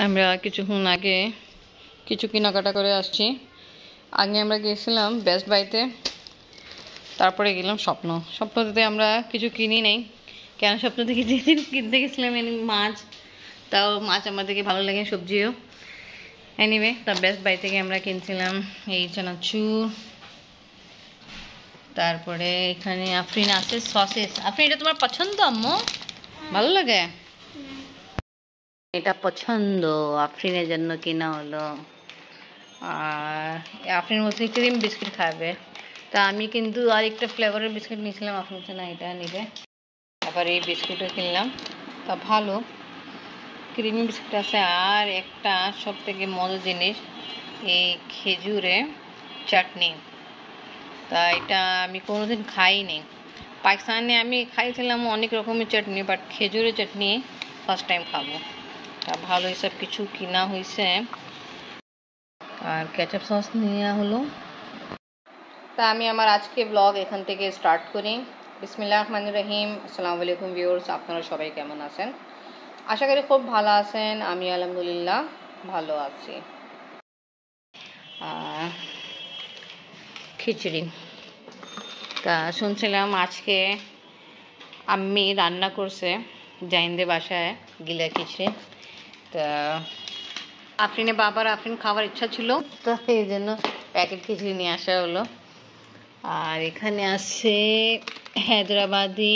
আমরা কিছুক্ষণ আগে কিছু কেনাকাটা করে আসছি। আগে আমরা গিয়েছিলাম বেস্ট বাইতে, তারপরে গেলাম স্বপ্নতে আমরা কিছু কিনি নাই। কেন স্বপ্ন থেকে যেদিন কিনতে গেছিলাম মাছ, তাও মাছ আমাদেরকে ভালো লাগে, সবজিও। এনিওয়ে, তা বেস্ট বাই থেকে আমরা কিনছিলাম এই চানাচুর, তারপরে এখানে আফরিন আছে সসেস। আফরিন, এটা তোমার পছন্দ আম্মু? ভালো লাগে? এটা পছন্দ, আফরিনের জন্য কেনা হলো। আর আফরিন বলছে ক্রিম বিস্কিট খাবে, তা আমি কিন্তু আরেকটা ফ্লেভারের বিস্কিট নিয়েছিলাম। আফরিন বলছে না এটা নিবে, তারপর এই বিস্কিটও কিনলাম। তা ভালো ক্রিমি বিস্কিট আছে। আর একটা সব থেকে মজার জিনিস, এই খেজুরে চাটনি। তা এটা আমি কোনোদিন খাইনি। পাকিস্তানে আমি খাইছিলাম অনেক রকমের চাটনি, বাট খেজুরের চাটনি ফার্স্ট টাইম খাবো। তা ভালো সব কিছু কিনা হয়েছে। আর কেচাপ সস নেওয়া হলো। তা আমি আমার আজকে ব্লগ এখান থেকে স্টার্ট করি। বিসমিল্লাহির রহমানির রহিম। আসসালামু আলাইকুম ভিউয়ার্স, আপনারা সবাই কেমন আছেন? আশা করি খুব ভালো আছেন। আমি আলহামদুলিল্লাহ ভালো আছি। খিচুড়ি, তা শুনছিলাম আজকে আম্মি রান্না করছে জাইনদের বাসায় গিলা খিচুড়ি। তা আফরিনের বাবার আফরিন খাওয়ার ইচ্ছা ছিল, তো এই জন্য প্যাকেট খিচুড়ি নিয়ে আসা হলো। আর এখানে আছে হায়দ্রাবাদি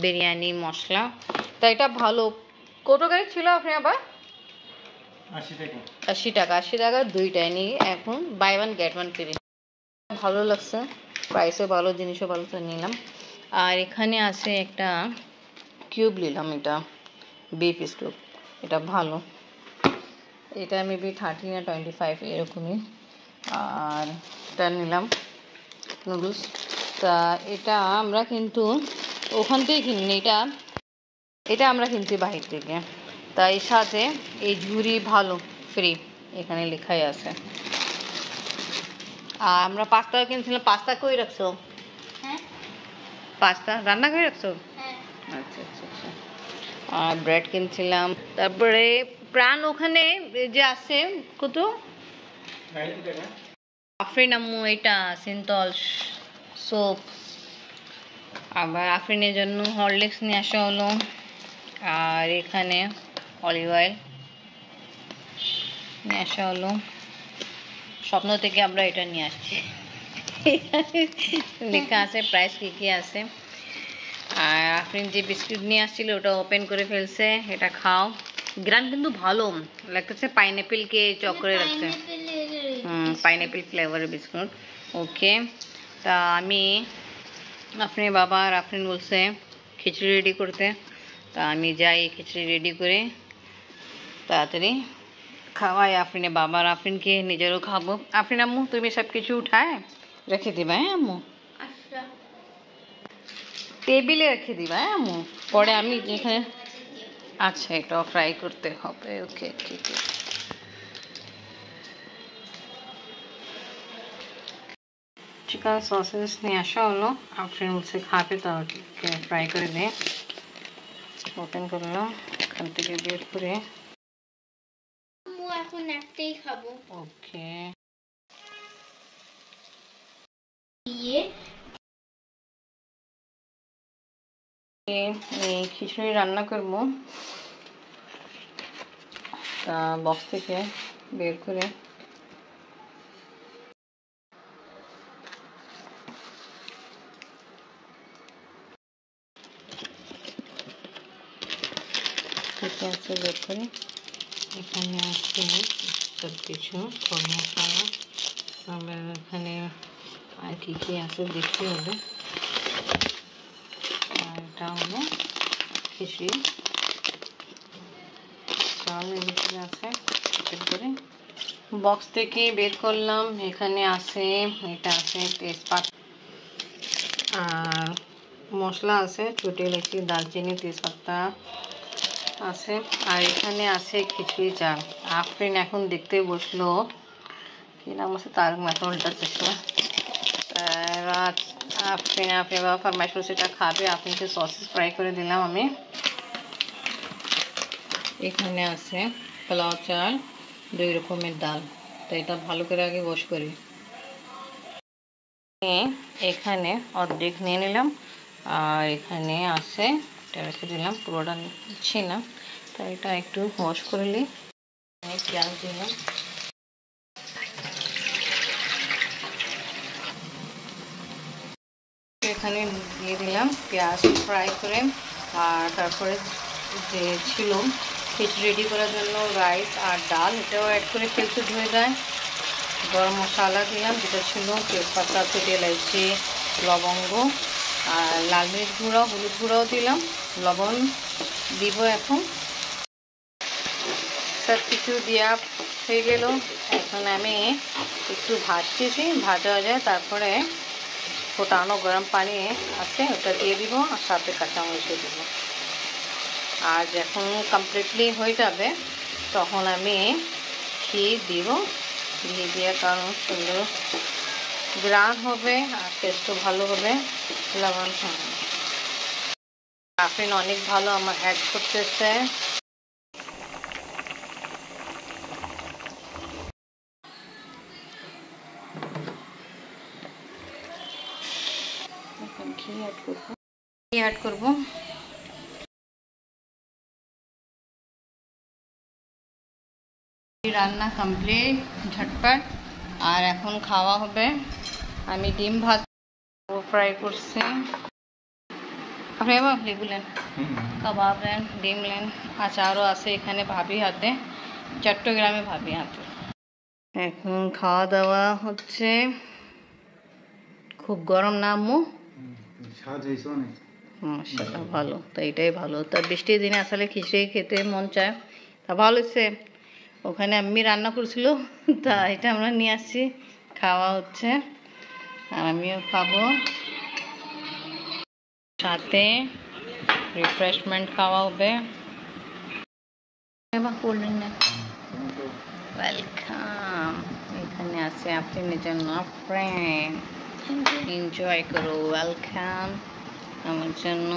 বিরিয়ানি মশলা। তা এটা ভালো। কত করে ছিল আপনি আবার? 80 টাকা। 80 টাকা দুইটাই নিয়ে এখন buy one get one free. ভালো লাগছে, প্রাইসও ভালো, জিনিসও ভালো, তো নিলাম। আর এখানে আছে একটা কিউব নিলাম, এটা বিফ স্টুপ, এটা ভালো। এটা মেবি 30 না 25 এরকমই। আর এটা নিলাম নুডলস। তা এটা আমরা কিন্তু ওখান থেকে কিনি, এটা আমরা কিনছি বাহির থেকে। তাই সাথে এই ঝুড়ি ভালো ফ্রি, এখানে লেখাই আছে। আর আমরা পাস্তা কিনছিলাম। পাস্তা কই রাখছো? পাস্তা রান্না করে রাখছো? আচ্ছা আচ্ছা আচ্ছা। আর ব্রেড কিনছিলাম। তারপরে প্রাণ ওখানে যে আছে কত আফরিন আম্মু এটা সিন্তল সোপ। আবার আফরিনের জন্য হরলিক্স নিয়ে আসা হলো। আর এখানে অলিভ অয়েল নিয়ে আসা হলো। স্বপ্ন থেকে আমরা এটা নিয়ে আসছি। লেখা আছে প্রাইস কি কি আছে। আর আফরিন যে বিস্কিট নিয়ে আসছিল ওটা ওপেন করে ফেলছে, এটা খাও। গ্রান কিন্তু ভালো লাগতেছে, পাইনঅ্যাপেলকে চক করে রাখছে। পাইনঅ্যাপেল ফ্লেভারের বিস্কুট। ওকে, তা আমি আফরিনের বাবা আর আফরিন বলছে খিচুড়ি রেডি করতে। তা আমি যাই খিচুড়ি রেডি করে তাড়াতাড়ি খাওয়াই আফরিনের বাবা আর আফরিনকে, নিজেরও খাবো। আফরিন আম্মু তুমি সব কিছু উঠায় রেখে দিবা? হ্যাঁ আম্মু, টেবিলে রেখে দিবা। হ্যাঁ আম্মু, পরে আমি যেখানে। আচ্ছা, এটাও ফ্রাই করতে হবে। ওকে, ঠিক আছে। চিকেন সসেস নিয়ে আসা হলো। আফরিন বলছে খাবে, তো ফ্রাই করে দিয়ে ওপেন করলাম, এখান থেকে বের করে। এখন একটাই খাবো। ওকে, খিচুড়ি রান্না করবো। তা বক্স থেকে বের করে আছে বের করে এখানে আছে সব কিছু গরম মশলা। আবার এখানে আর কি কি আছে দেখতে হবে। আর এটা হলো খিচুড়ি চাল ভিতরে আছে। বের করে বক্স থেকে বের করলাম। এখানে আছে, এটা আছে তেজপাতা আর মশলা আছে, ছোটো এলাচি, দারচিনি, তেজপাতা আছে। আর এখানে আছে খিচুড়ি চাল। আফরিন এখন দেখতে বসলো, কি নাম আছে, তার মাথা উল্টাতেছিল। আফরিন বাবা ফরমাইশ করছে সেটা খাবে। আফরিনকে সসেস ফ্রাই করে দিলাম আমি। এখানে আছে পোলাও চাল, 2 রকমের ডাল। তো এটা ভালো করে আগে ওয়াশ করি। এখানে অর্ধেক নিয়ে নিলাম, আর এখানে আছে এটা রেখে দিলাম, পুরোটা নিচ্ছি না। তো এটা একটু ওয়াশ করে নিই। পেঁয়াজ দিলাম, এখানে দিয়ে দিলাম পেঁয়াজ ফ্রাই করে। আর তারপরে যে ছিল খিচুড়ি রেডি করার জন্য রাইস আর ডাল, এটাও অ্যাড করে ফেলতে ধুয়ে দেয়। গরম মশলা দিলাম, যেটা ছিল তেজপাতা, ছোটো এলাচি, লবঙ্গ, আর লাল মির্চ গুঁড়ো, হলুদ গুঁড়োও দিলাম, লবণ দিব। এখন সব কিছু দেওয়া হয়ে গেল। এখন আমি একটু ভাজতেছি, ভাজা হয়ে যায় তারপরে ফোটানো গরম পানি আছে ওটা দিয়ে দিব, আর সাথে কাঁচামরিচ দিব। আর যখন কমপ্লিটলি হয়ে যাবে তখন আমি ঘি দিব, ঘি দিয়ে কারণ সুন্দর গ্রান হবে আর টেস্টও ভালো হবে। লবণ আফরিন অনেক ভালো আমার অ্যাড করতেছে। ঘি অ্যাড করবো। রান্না কমপ্লিট ঝটপট। আর এখন খাওয়া হবে। আমি ডিম ভাত ফ্রাই করছি, লেবুলেন, কাবাব লেন, ডিম লেন, আচারও আছে এখানে ভাবি হাতে, চট্টগ্রামে ভাবি হাতে। এখন খাওয়া দাওয়া হচ্ছে। খুব গরম না আম্মু? মাশাআল্লাহ ভালো, তো এটাই ভালো। তা বৃষ্টির দিনে আসলে খিচুড়ি খেতে মন চায়, তা ভালো হচ্ছে। ওখানে আম্মি রান্না করছিল, তা এটা আমরা নিয়ে আসছি, খাওয়া হচ্ছে। আর আমিও খাবো, সাথে রিফ্রেশমেন্ট খাওয়া হবে। ওয়েলকাম। এখানে আছে আপনার জন্য ফ্রেন্ড, এনজয় করো। ওয়েলকাম আমার জন্য।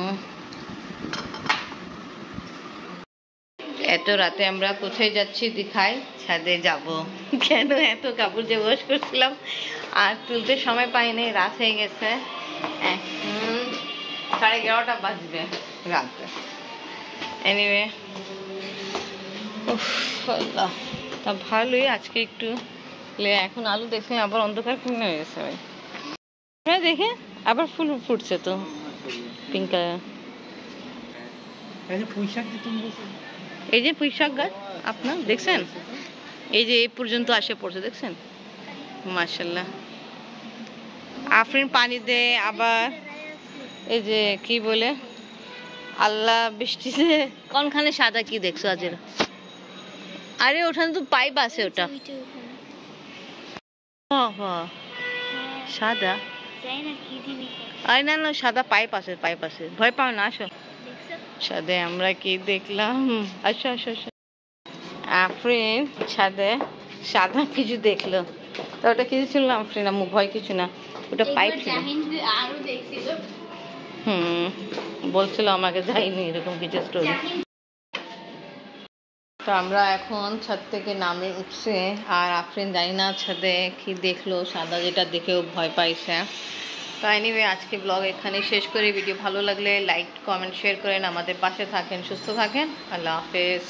এত রাতে আমরা কোথায় যাচ্ছি দেখাই, ছাদে যাব। কেন এত কাপড় যে ওয়াশ করছিলাম আর তুলতে সময় পাইনি, রাত হয়ে গেছে, 11:30 বাজবে রাতে। এনিওয়ে তা ভালোই আজকে একটু। এখন আলু দেখছিলাম আবার অন্ধকার কমে হয়ে গেছে ভাই। হ্যাঁ দেখে আবার ফুল ফুটছে তো পিঙ্ক কালার। এই যে পুঁই শাক গাছ আপনার দেখছেন, এই যে এই পর্যন্ত আসে পড়ছে, দেখছেন? মাশাআল্লাহ। আফরিন পানি দে, আবার এই যে কি বলে আল্লাহ বৃষ্টিতে কোনখানে সাদা কি দেখছো আজ? আরে ওখানে তো পাইপ আছে, ওটা সাদা। আরে না না, সাদা পাইপ আছে, পাইপ আছে, ভয় পাও না, আসো। ছাদে আমরা কি দেখলাম, আসো আসো আসো। আফরিন ছাদে সাদা কিছু দেখলো, তো ওটা কিছু ছিল না আফরিন আম্মু, ভয় কিছু না, ওটা পাইপ ছিল। বলছিল আমাকে, যাইনি এরকম কিছু স্টোরি। তো আমরা এখন ছাদ থেকে নামে উঠছে, আর আফরিন জানি না ছাদে কি দেখলো, সাদা যেটা দেখেও ভয় পাইছে। তো এনিওয়ে আজকে ব্লগ এখানে শেষ করি। ভিডিও ভালো লাগলে লাইক কমেন্ট শেয়ার করেন, আমাদের পাশে থাকেন, সুস্থ থাকেন। আল্লাহ হাফেজ।